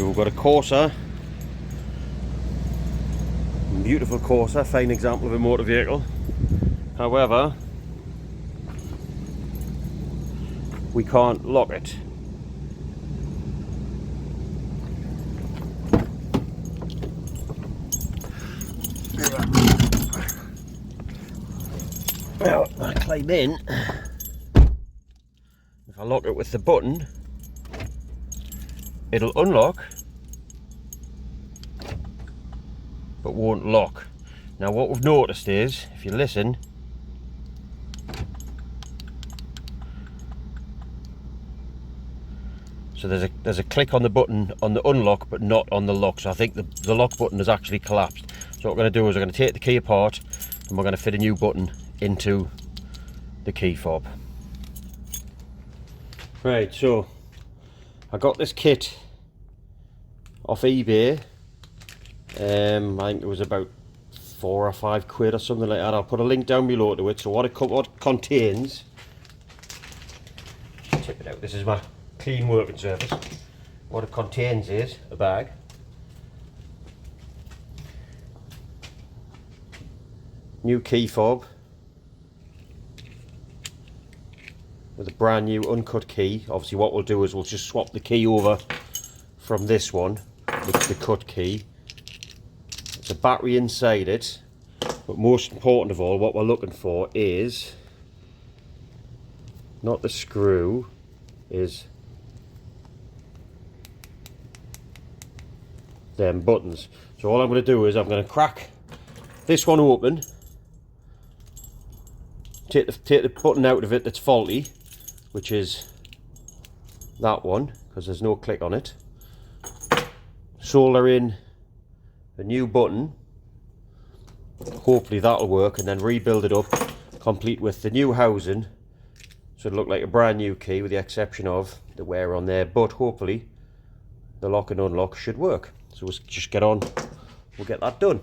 So we've got a Corsa, beautiful Corsa, fine example of a motor vehicle. However, we can't lock it. Well, I climb in. If I lock it with the button, it'll unlock, but won't lock. Now what we've noticed is, if you listen, so there's a click on the button on the unlock, but not on the lock. So I think the lock button has actually collapsed. So what we're going to do is we're going to take the key apart and we're going to fit a new button into the key fob. Right, so I got this kit off eBay. I think it was about £4 or £5 or something like that. I'll put a link down below to it. So what it contains, tip it out. This is my clean working surface. What it contains is a bag, new key fob with a brand new uncut key. Obviously what we'll do is we'll just swap the key over from this one, the cut key. There's a battery inside it, but most important of all, what we're looking for is not the screw, is them buttons. So all I'm going to do is I'm going to crack this one open, take the button out of it that's faulty, which is that one, because there's no click on it. Solder in a new button, hopefully that'll work, and then rebuild it up complete with the new housing, so it'll look like a brand new key with the exception of the wear on there, but hopefully the lock and unlock should work. So we'll just get on, we'll get that done.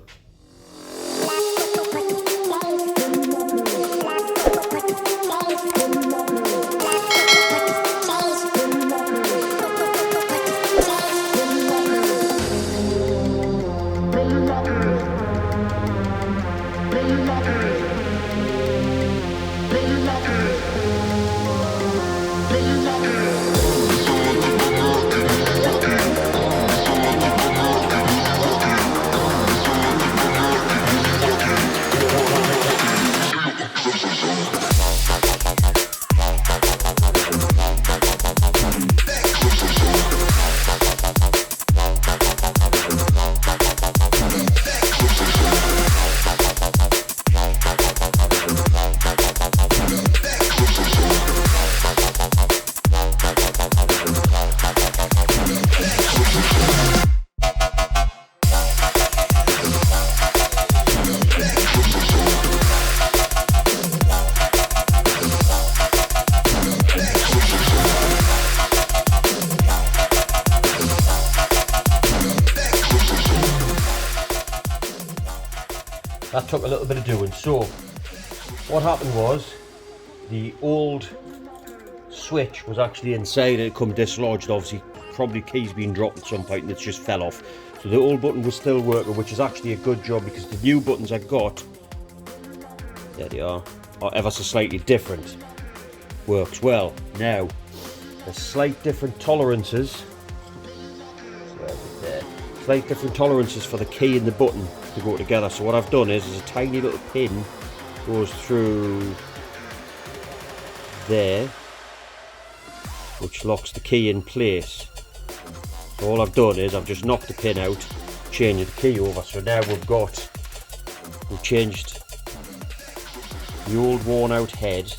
That took a little bit of doing. So what happened was the old switch was actually inside and it come dislodged. Obviously probably keys being dropped at some point and it just fell off. So the old button was still working, which is actually a good job, because the new buttons I got, there they are ever so slightly different. Works well. Now there's slight different tolerances. Slight different tolerances for the key and the button to go together. So what I've done is a tiny little pin goes through there, which locks the key in place. So all I've done is I've just knocked the pin out, changed the key over. So now we've changed the old worn out head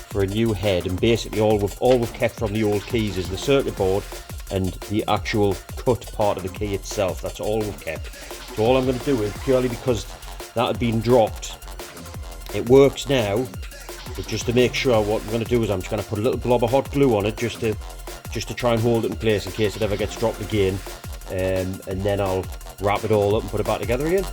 for a new head, and basically all we've kept from the old keys is the circuit board and the actual cut part of the key itself. That's all we've kept. So all I'm going to do is, purely because that had been dropped, it works now, but just to make sure, what I'm going to do is I'm just going to put a little blob of hot glue on it just to try and hold it in place in case it ever gets dropped again, and then I'll wrap it all up and put it back together again.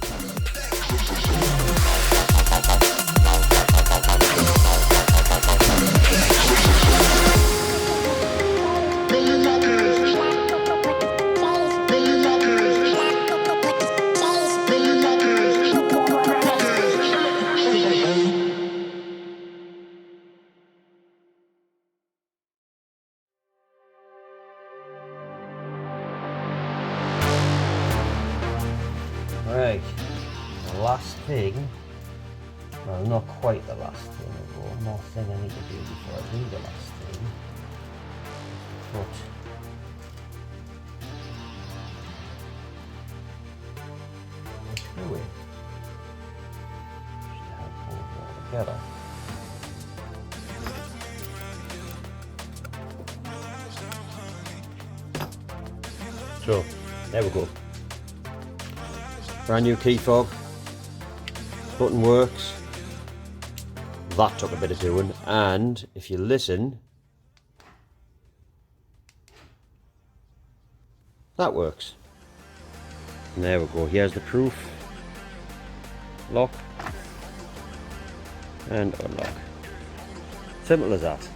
Right, the last thing, well, not quite the last thing, I've got one more thing I need to do before I do the last thing. But through it, just to help hold it all together. So, there we go. Brand new key fob, button works. That took a bit of doing, and if you listen, that works. And there we go. Here's the proof. Lock and unlock. Simple as that.